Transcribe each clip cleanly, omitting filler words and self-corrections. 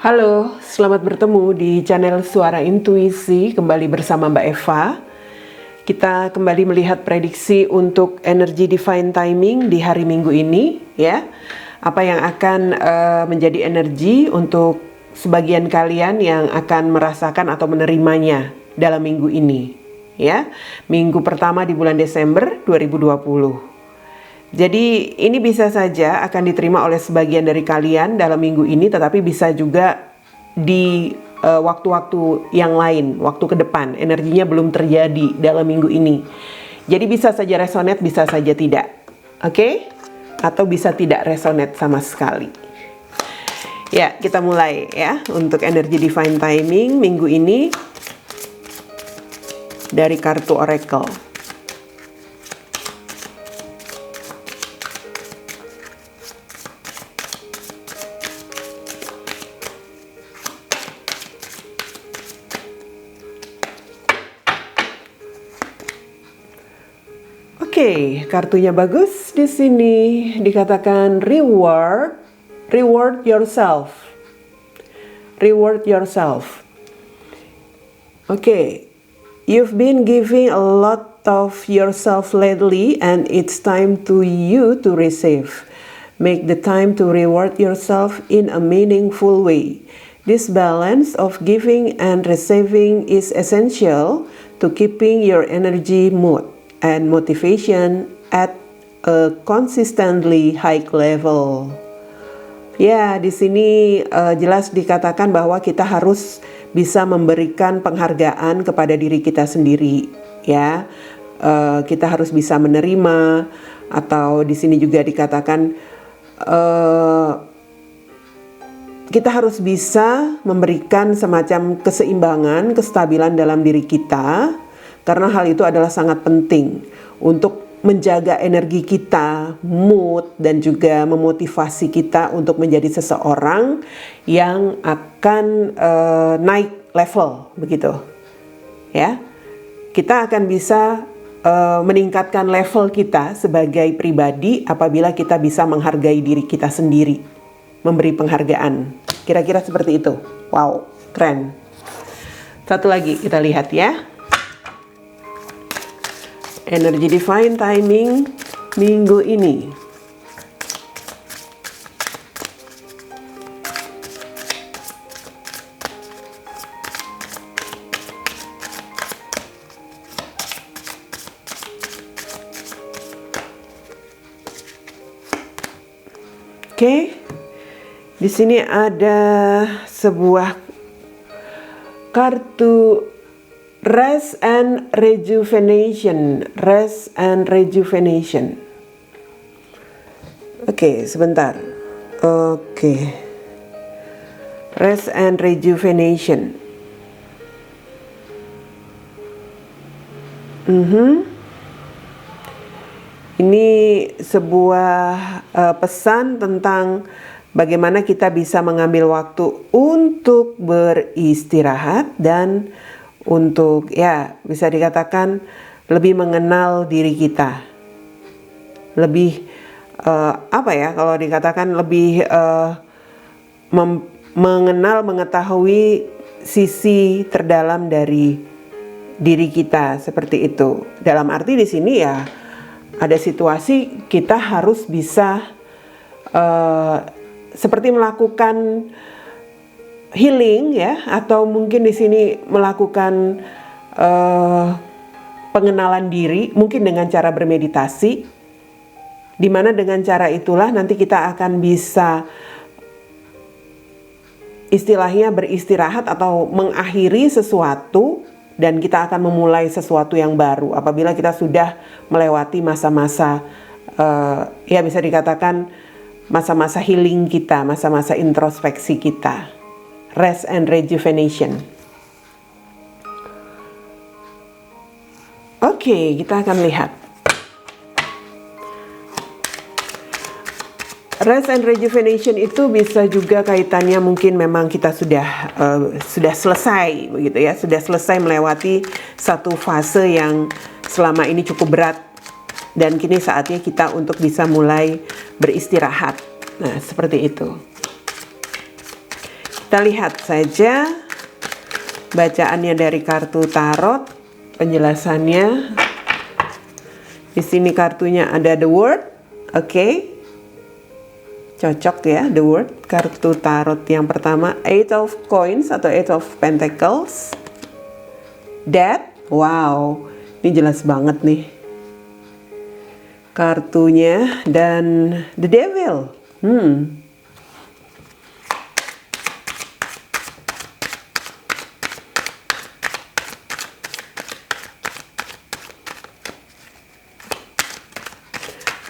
Halo, selamat bertemu di channel Suara Intuisi, kembali bersama Mbak Eva. Kita kembali melihat prediksi untuk energi divine timing di hari Minggu ini, ya. Apa yang akan menjadi energi untuk sebagian kalian yang akan merasakan atau menerimanya dalam minggu ini, ya. Minggu pertama di bulan Desember 2020. Jadi ini bisa saja akan diterima oleh sebagian dari kalian dalam minggu ini, tetapi bisa juga di waktu-waktu yang lain, waktu ke depan, energinya belum terjadi dalam minggu ini. Jadi bisa saja resonate, bisa saja tidak. Oke? Atau bisa tidak resonate sama sekali. Ya, kita mulai ya untuk energi divine timing minggu ini dari kartu Oracle. Oke, kartunya bagus di sini. Dikatakan reward yourself. Reward yourself. Oke, you've been giving a lot of yourself lately and it's time to you to receive. Make the time to reward yourself in a meaningful way. This balance of giving and receiving is essential to keeping your energy, mood, and motivation at a consistently high level. Ya, di sini jelas dikatakan bahwa kita harus bisa memberikan penghargaan kepada diri kita sendiri, ya. Kita harus bisa menerima, atau di sini juga dikatakan kita harus bisa memberikan semacam keseimbangan, kestabilan dalam diri kita. Karena hal itu adalah sangat penting untuk menjaga energi kita, mood, dan juga memotivasi kita untuk menjadi seseorang yang akan naik level, begitu. Ya, kita akan bisa meningkatkan level kita sebagai pribadi apabila kita bisa menghargai diri kita sendiri, memberi penghargaan. Kira-kira seperti itu. Wow, keren. Satu lagi kita lihat ya. Energi divine timing minggu ini. Oke. Di sini ada sebuah kartu Rest and rejuvenation. Rest and rejuvenation. Oke, sebentar. Oke. Rest and rejuvenation. Ini sebuah pesan tentang bagaimana kita bisa mengambil waktu untuk beristirahat dan untuk, ya, bisa dikatakan lebih mengenal diri kita, lebih kalau dikatakan lebih mengenal, mengetahui sisi terdalam dari diri kita, seperti itu. Dalam arti di sini ya ada situasi kita harus bisa seperti melakukan healing, ya, atau mungkin di sini melakukan pengenalan diri, mungkin dengan cara bermeditasi, di mana dengan cara itulah nanti kita akan bisa istilahnya beristirahat atau mengakhiri sesuatu, dan kita akan memulai sesuatu yang baru apabila kita sudah melewati masa-masa ya bisa dikatakan masa-masa healing kita, masa-masa introspeksi kita. Rest and rejuvenation. Oke, kita akan lihat. Rest and rejuvenation itu bisa juga kaitannya mungkin memang kita sudah selesai, begitu ya, sudah selesai melewati satu fase yang selama ini cukup berat, dan kini saatnya kita untuk bisa mulai beristirahat. Nah, seperti itu. Kita lihat saja bacaannya dari kartu tarot, penjelasannya. Di sini kartunya ada The World, oke. Cocok ya, The World. Kartu tarot yang pertama, Eight of Coins atau Eight of Pentacles. Death, wow, ini jelas banget nih kartunya. Dan The Devil.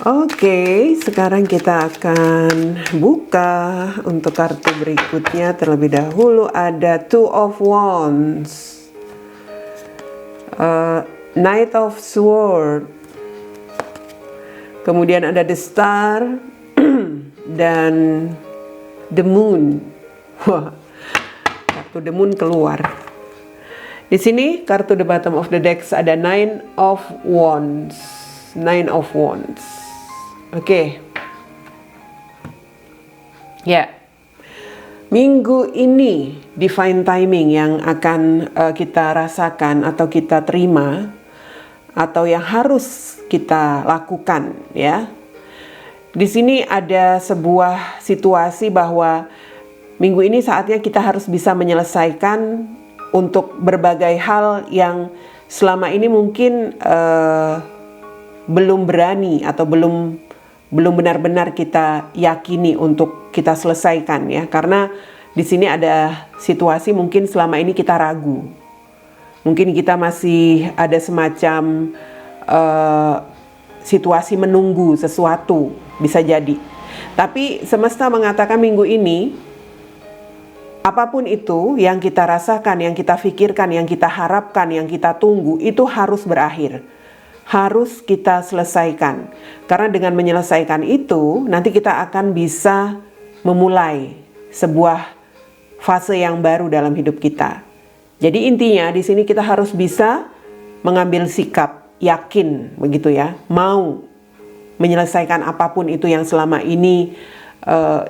Oke, sekarang kita akan buka untuk kartu berikutnya. Terlebih dahulu ada Two of Wands, Knight of Swords, kemudian ada The Star dan The Moon. Wah, kartu The Moon keluar. Di sini kartu the bottom of the decks ada Nine of Wands. Nine of Wands. Oke. Ya. Minggu ini divine timing yang akan kita rasakan atau kita terima atau yang harus kita lakukan ya. Di sini ada sebuah situasi bahwa minggu ini saatnya kita harus bisa menyelesaikan untuk berbagai hal yang selama ini mungkin belum berani atau belum benar-benar kita yakini untuk kita selesaikan ya, karena di sini ada situasi mungkin selama ini kita ragu, mungkin kita masih ada semacam situasi menunggu sesuatu, bisa jadi. Tapi semesta mengatakan minggu ini apapun itu yang kita rasakan, yang kita pikirkan, yang kita harapkan, yang kita tunggu itu harus berakhir. Harus kita selesaikan. Karena dengan menyelesaikan itu, nanti kita akan bisa memulai sebuah fase yang baru dalam hidup kita. Jadi intinya di sini kita harus bisa mengambil sikap, yakin begitu ya, mau menyelesaikan apapun itu yang selama ini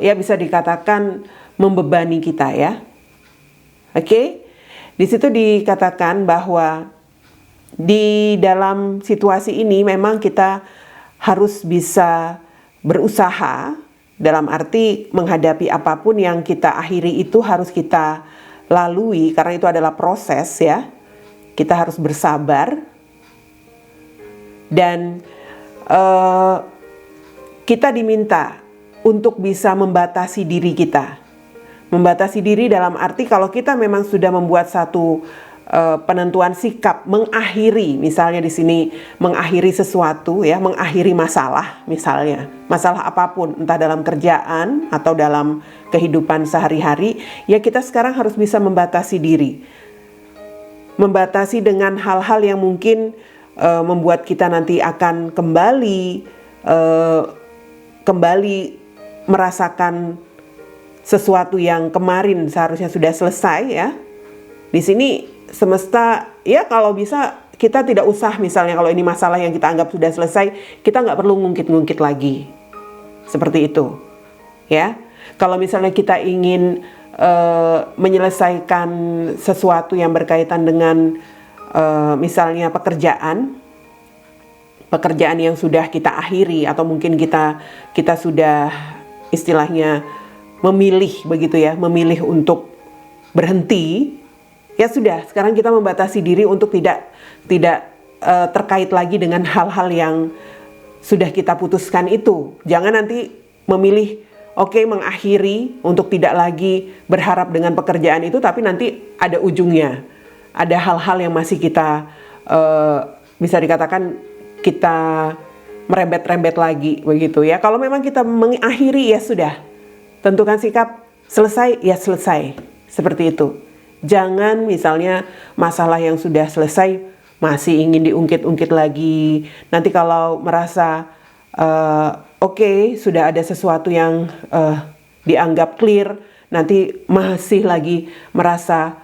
ya bisa dikatakan membebani kita ya. Oke? Di situ dikatakan bahwa di dalam situasi ini memang kita harus bisa berusaha, dalam arti menghadapi apapun yang kita akhiri itu harus kita lalui karena itu adalah proses ya. Kita harus bersabar dan kita diminta untuk bisa membatasi diri kita. Membatasi diri dalam arti kalau kita memang sudah membuat satu penentuan sikap mengakhiri, misalnya di sini mengakhiri sesuatu ya, mengakhiri masalah, misalnya masalah apapun, entah dalam kerjaan atau dalam kehidupan sehari-hari, ya kita sekarang harus bisa membatasi diri, membatasi dengan hal-hal yang mungkin membuat kita nanti akan kembali merasakan sesuatu yang kemarin seharusnya sudah selesai ya. Di sini semesta ya kalau bisa kita tidak usah, misalnya kalau ini masalah yang kita anggap sudah selesai, kita nggak perlu ngungkit-ngungkit lagi seperti itu ya. Kalau misalnya kita ingin menyelesaikan sesuatu yang berkaitan dengan misalnya pekerjaan yang sudah kita akhiri atau mungkin kita sudah istilahnya memilih begitu ya, memilih untuk berhenti. Ya sudah, sekarang kita membatasi diri untuk tidak terkait lagi dengan hal-hal yang sudah kita putuskan itu. Jangan nanti memilih, mengakhiri untuk tidak lagi berharap dengan pekerjaan itu, tapi nanti ada ujungnya. Ada hal-hal yang masih kita, bisa dikatakan kita merembet-rembet lagi begitu ya. Kalau memang kita mengakhiri ya sudah, tentukan sikap, selesai ya selesai, seperti itu. Jangan misalnya masalah yang sudah selesai masih ingin diungkit-ungkit lagi. Nanti kalau merasa sudah ada sesuatu yang dianggap clear, nanti masih lagi merasa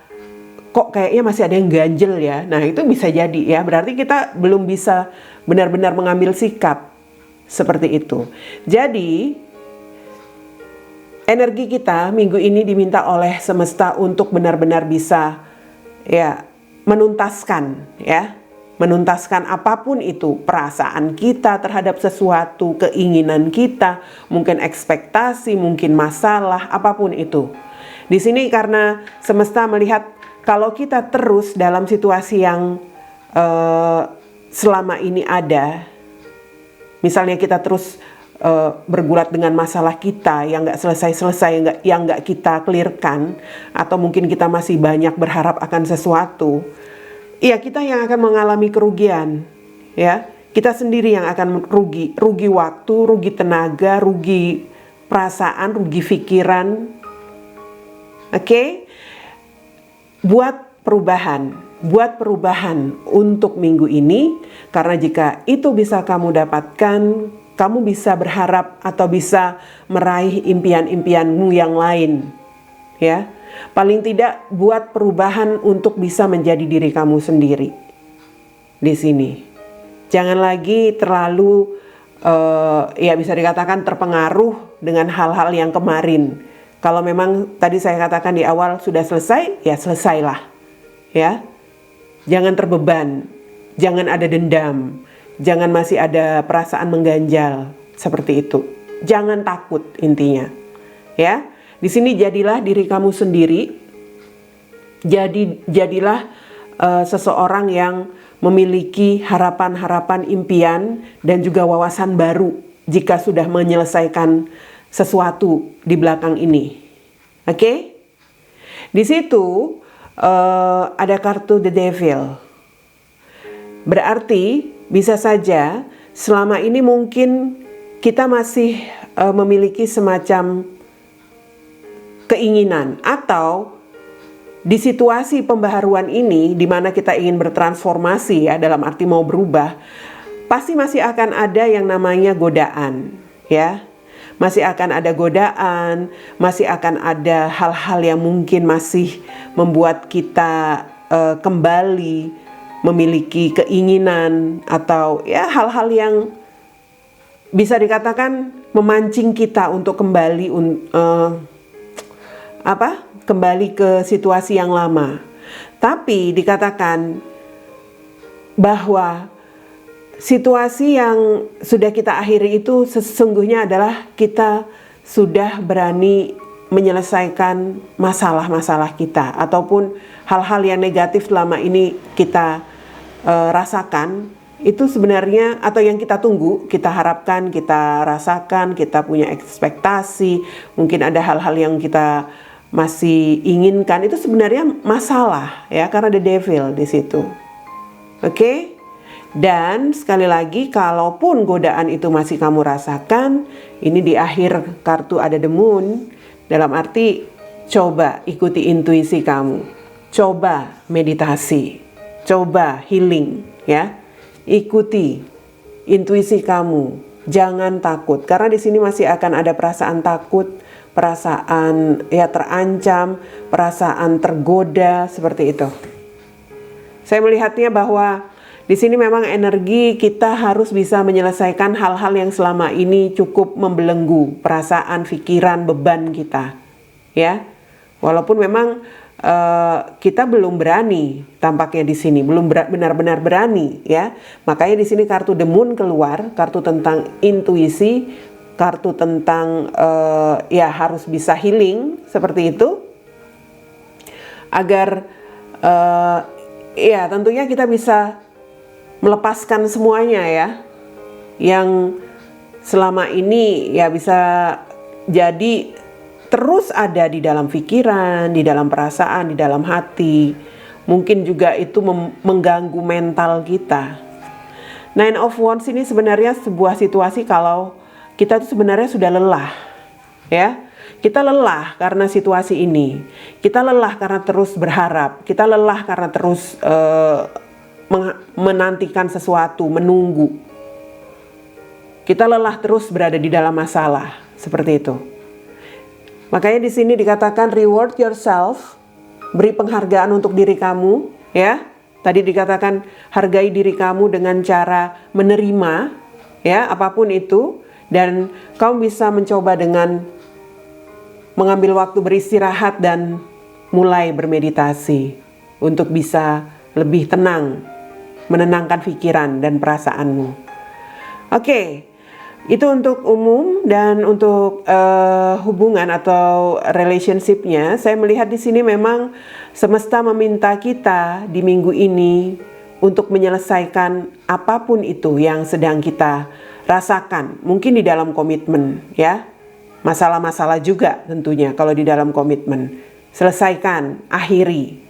kok kayaknya masih ada yang ganjel ya. Nah itu bisa jadi ya, berarti kita belum bisa benar-benar mengambil sikap seperti itu. Jadi energi kita minggu ini diminta oleh semesta untuk benar-benar bisa menuntaskan apapun itu, perasaan kita terhadap sesuatu, keinginan kita, mungkin ekspektasi, mungkin masalah, apapun itu. Di sini karena semesta melihat kalau kita terus dalam situasi yang selama ini ada, misalnya kita terus bergulat dengan masalah kita yang nggak selesai-selesai, yang nggak kita clearkan, atau mungkin kita masih banyak berharap akan sesuatu, ya kita yang akan mengalami kerugian, ya kita sendiri yang akan rugi waktu, rugi tenaga, rugi perasaan, rugi pikiran. Oke? Buat perubahan untuk minggu ini, karena jika itu bisa kamu dapatkan, kamu bisa berharap atau bisa meraih impian-impianmu yang lain, ya. Paling tidak buat perubahan untuk bisa menjadi diri kamu sendiri di sini. Jangan lagi terlalu bisa dikatakan terpengaruh dengan hal-hal yang kemarin. Kalau memang tadi saya katakan di awal sudah selesai, ya selesailah, ya. Jangan terbeban, jangan ada dendam, jangan masih ada perasaan mengganjal seperti itu. Jangan takut intinya, ya. Di sini jadilah diri kamu sendiri. Jadilah seseorang yang memiliki harapan-harapan, impian, dan juga wawasan baru jika sudah menyelesaikan sesuatu di belakang ini. Oke? Di situ ada kartu The Devil. Berarti bisa saja selama ini mungkin kita masih memiliki semacam keinginan, atau di situasi pembaharuan ini di mana kita ingin bertransformasi, ya, dalam arti mau berubah, pasti masih akan ada yang namanya godaan, ya. Masih akan ada godaan, masih akan ada hal-hal yang mungkin masih membuat kita kembali memiliki keinginan, atau ya hal-hal yang bisa dikatakan memancing kita untuk kembali kembali ke situasi yang lama. Tapi dikatakan bahwa situasi yang sudah kita akhiri itu sesungguhnya adalah kita sudah berani menyelesaikan masalah-masalah kita, ataupun hal-hal yang negatif selama ini kita rasakan, itu sebenarnya, atau yang kita tunggu, kita harapkan, kita rasakan, kita punya ekspektasi, mungkin ada hal-hal yang kita masih inginkan, itu sebenarnya masalah, ya, karena ada devil di situ. Oke? Dan sekali lagi, kalaupun godaan itu masih kamu rasakan, ini di akhir kartu ada the moon, dalam arti coba ikuti intuisi kamu, coba meditasi, coba healing, ya. Ikuti intuisi kamu, jangan takut, karena di sini masih akan ada perasaan takut, perasaan ya terancam, perasaan tergoda, seperti itu. Saya melihatnya bahwa di sini memang energi kita harus bisa menyelesaikan hal-hal yang selama ini cukup membelenggu perasaan, pikiran, beban kita, ya. Walaupun memang kita belum berani, tampaknya di sini belum benar-benar berani, ya. Makanya di sini kartu The Moon keluar, kartu tentang intuisi, kartu tentang ya harus bisa healing seperti itu, agar ya tentunya kita bisa melepaskan semuanya, ya, yang selama ini ya bisa jadi terus ada di dalam pikiran, di dalam perasaan, di dalam hati. Mungkin juga itu mengganggu mental kita. Nine of Wands ini sebenarnya sebuah situasi kalau kita tuh sebenarnya sudah lelah, ya. Kita lelah karena situasi ini. Kita lelah karena terus berharap. Kita lelah karena terus menantikan sesuatu, menunggu. Kita lelah terus berada di dalam masalah, seperti itu. Makanya di sini dikatakan reward yourself, beri penghargaan untuk diri kamu, ya. Tadi dikatakan hargai diri kamu dengan cara menerima, ya, apapun itu, dan kamu bisa mencoba dengan mengambil waktu beristirahat dan mulai bermeditasi untuk bisa lebih tenang, menenangkan pikiran dan perasaanmu. Oke, itu untuk umum. Dan untuk hubungan atau relationship-nya, saya melihat di sini memang semesta meminta kita di minggu ini untuk menyelesaikan apapun itu yang sedang kita rasakan. Mungkin di dalam komitmen, ya. Masalah-masalah juga tentunya kalau di dalam komitmen. Selesaikan, akhiri.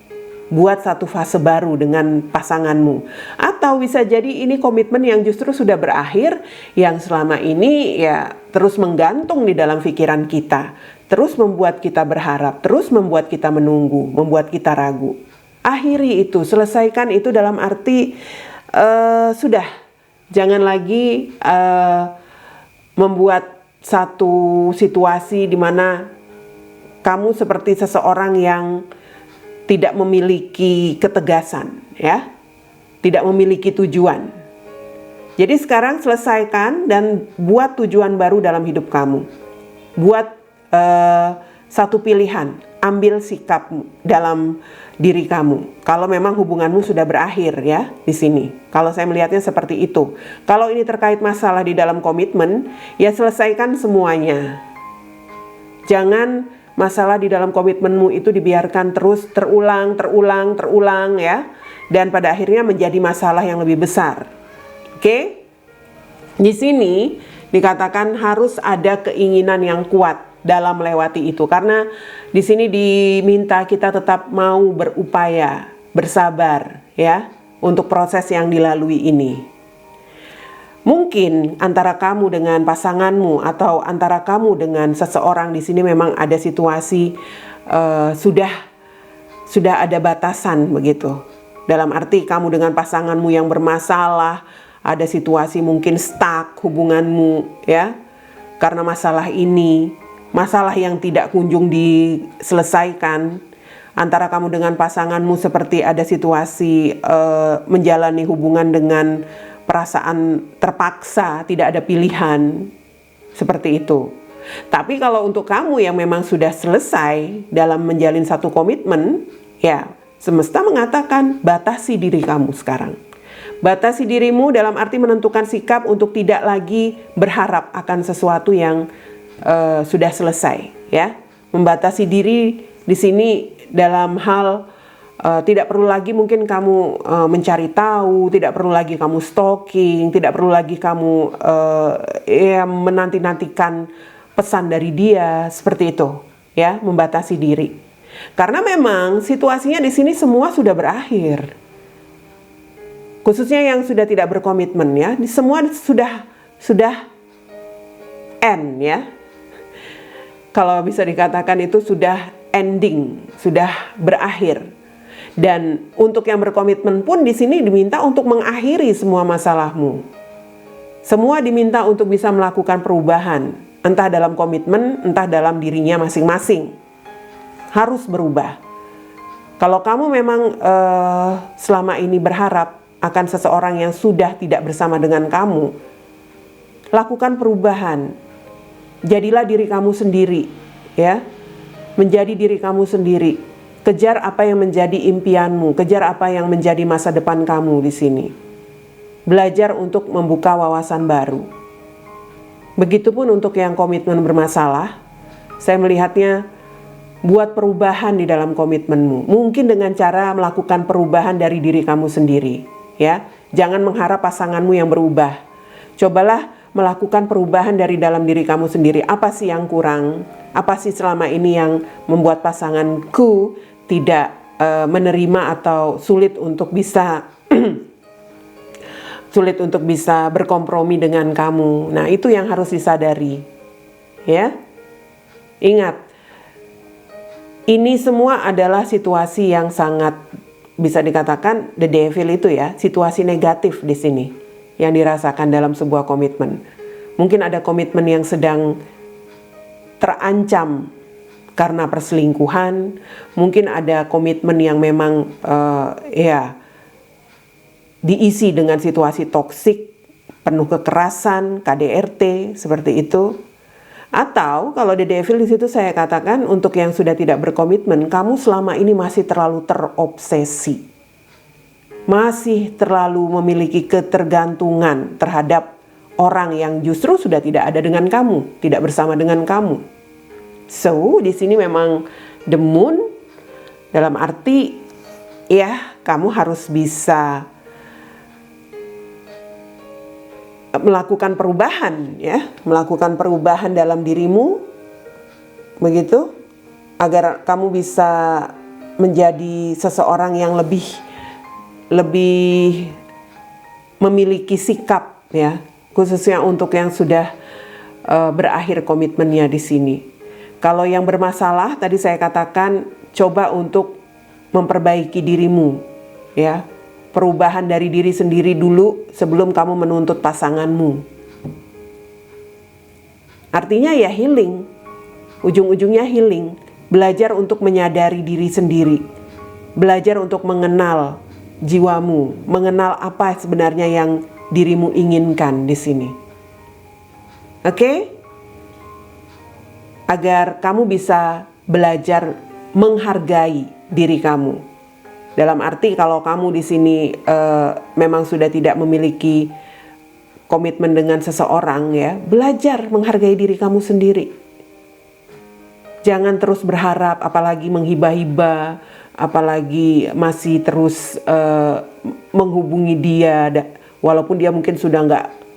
Buat satu fase baru dengan pasanganmu. Atau bisa jadi ini komitmen yang justru sudah berakhir, yang selama ini ya terus menggantung di dalam pikiran kita, terus membuat kita berharap, terus membuat kita menunggu, membuat kita ragu. Akhiri itu, selesaikan itu dalam arti sudah, jangan lagi membuat satu situasi di mana kamu seperti seseorang yang tidak memiliki ketegasan, ya, tidak memiliki tujuan. Jadi sekarang selesaikan dan buat tujuan baru dalam hidup kamu. Buat satu pilihan, ambil sikap dalam diri kamu. Kalau memang hubunganmu sudah berakhir, ya, di sini. Kalau saya melihatnya seperti itu. Kalau ini terkait masalah di dalam komitmen, ya selesaikan semuanya. Jangan masalah di dalam komitmenmu itu dibiarkan terus terulang, ya. Dan pada akhirnya menjadi masalah yang lebih besar. Oke? Di sini dikatakan harus ada keinginan yang kuat dalam melewati itu, karena di sini diminta kita tetap mau berupaya, bersabar, ya, untuk proses yang dilalui ini. Mungkin antara kamu dengan pasanganmu atau antara kamu dengan seseorang di sini memang ada situasi sudah ada batasan begitu. Dalam arti kamu dengan pasanganmu yang bermasalah, ada situasi mungkin stuck hubunganmu, ya, karena masalah ini. Masalah yang tidak kunjung diselesaikan antara kamu dengan pasanganmu, seperti ada situasi menjalani hubungan dengan perasaan terpaksa, tidak ada pilihan, seperti itu. Tapi kalau untuk kamu yang memang sudah selesai dalam menjalin satu komitmen, ya semesta mengatakan batasi diri kamu sekarang. Batasi dirimu dalam arti menentukan sikap untuk tidak lagi berharap akan sesuatu yang sudah selesai, ya. Membatasi diri di sini dalam hal tidak perlu lagi mungkin kamu mencari tahu, tidak perlu lagi kamu stalking, tidak perlu lagi kamu menanti-nantikan pesan dari dia, seperti itu, ya. Membatasi diri, karena memang situasinya di sini semua sudah berakhir. Khususnya yang sudah tidak berkomitmen, ya, semua sudah end, ya. Kalau bisa dikatakan itu sudah ending, sudah berakhir. Dan untuk yang berkomitmen pun di sini diminta untuk mengakhiri semua masalahmu. Semua diminta untuk bisa melakukan perubahan, entah dalam komitmen, entah dalam dirinya masing-masing. Harus berubah. Kalau kamu memang selama ini berharap akan seseorang yang sudah tidak bersama dengan kamu, lakukan perubahan. Jadilah diri kamu sendiri, ya. Menjadi diri kamu sendiri. Kejar apa yang menjadi impianmu, kejar apa yang menjadi masa depan kamu di sini. Belajar untuk membuka wawasan baru. Begitupun untuk yang komitmen bermasalah, saya melihatnya buat perubahan di dalam komitmenmu. Mungkin dengan cara melakukan perubahan dari diri kamu sendiri, ya. Jangan mengharap pasanganmu yang berubah. Cobalah melakukan perubahan dari dalam diri kamu sendiri. Apa sih yang kurang? Apa sih selama ini yang membuat pasanganku tidak menerima atau sulit untuk bisa berkompromi dengan kamu? Nah, itu yang harus disadari, ya. Ingat, ini semua adalah situasi yang sangat bisa dikatakan the devil itu, ya, situasi negatif di sini yang dirasakan dalam sebuah komitmen. Mungkin ada komitmen yang sedang terancam karena perselingkuhan. Mungkin ada komitmen yang memang diisi dengan situasi toksik, penuh kekerasan, KDRT, seperti itu. Atau kalau The Devil di situ saya katakan untuk yang sudah tidak berkomitmen, kamu selama ini masih terlalu terobsesi. Masih terlalu memiliki ketergantungan terhadap orang yang justru sudah tidak ada dengan kamu, tidak bersama dengan kamu. So, di sini memang the moon dalam arti ya, kamu harus bisa melakukan perubahan ya, melakukan perubahan dalam dirimu begitu agar kamu bisa menjadi seseorang yang lebih memiliki sikap ya, khususnya untuk yang sudah berakhir komitmennya di sini. Kalau yang bermasalah tadi saya katakan coba untuk memperbaiki dirimu ya. Perubahan dari diri sendiri dulu sebelum kamu menuntut pasanganmu. Artinya ya healing. Ujung-ujungnya healing. Belajar untuk menyadari diri sendiri. Belajar untuk mengenal jiwamu, mengenal apa sebenarnya yang dirimu inginkan di sini. Oke? Agar kamu bisa belajar menghargai diri kamu. Dalam arti kalau kamu di sini memang sudah tidak memiliki komitmen dengan seseorang ya, belajar menghargai diri kamu sendiri. Jangan terus berharap, apalagi menghibah-hibah, apalagi masih terus menghubungi dia, walaupun dia mungkin sudah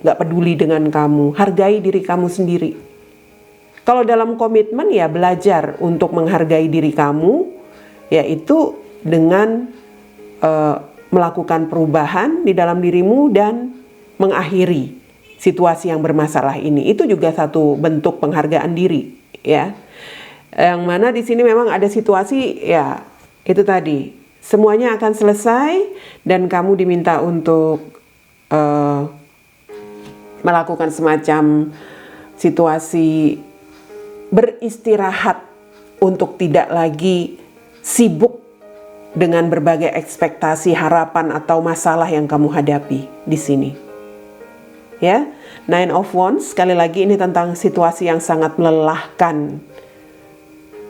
nggak peduli dengan kamu. Hargai diri kamu sendiri. Kalau dalam komitmen ya belajar untuk menghargai diri kamu, yaitu dengan melakukan perubahan di dalam dirimu dan mengakhiri situasi yang bermasalah ini. Itu juga satu bentuk penghargaan diri, ya. Yang mana di sini memang ada situasi, ya itu tadi, semuanya akan selesai dan kamu diminta untuk melakukan semacam situasi beristirahat untuk tidak lagi sibuk dengan berbagai ekspektasi, harapan atau masalah yang kamu hadapi di sini. Ya, Nine of Wands sekali lagi ini tentang situasi yang sangat melelahkan.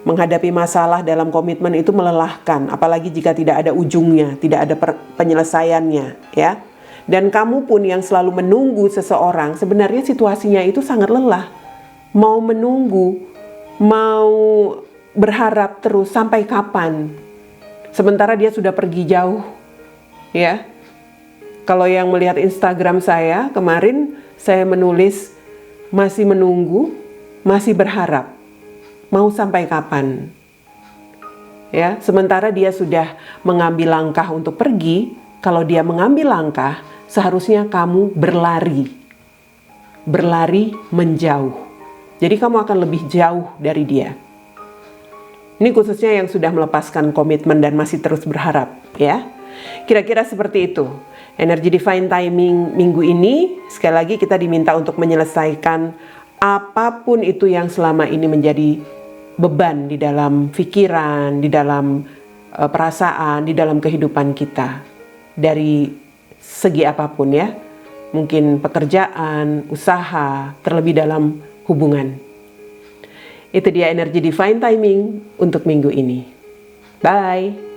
Menghadapi masalah dalam komitmen itu melelahkan, apalagi jika tidak ada ujungnya, tidak ada penyelesaiannya, ya. Dan kamu pun yang selalu menunggu seseorang, sebenarnya situasinya itu sangat lelah. Mau menunggu, mau berharap terus sampai kapan? Sementara dia sudah pergi jauh, ya. Kalau yang melihat Instagram saya kemarin, saya menulis masih menunggu, masih berharap. Mau sampai kapan? Ya, sementara dia sudah mengambil langkah untuk pergi. Kalau dia mengambil langkah, seharusnya kamu berlari menjauh. Jadi kamu akan lebih jauh dari dia. Ini khususnya yang sudah melepaskan komitmen dan masih terus berharap, ya. Kira-kira seperti itu. Energi Divine Timing minggu ini, sekali lagi kita diminta untuk menyelesaikan apapun itu yang selama ini menjadi beban di dalam pikiran, di dalam perasaan, di dalam kehidupan kita. Dari segi apapun ya. Mungkin pekerjaan, usaha, terlebih dalam hubungan. Itu dia energi Divine Timing untuk minggu ini. Bye!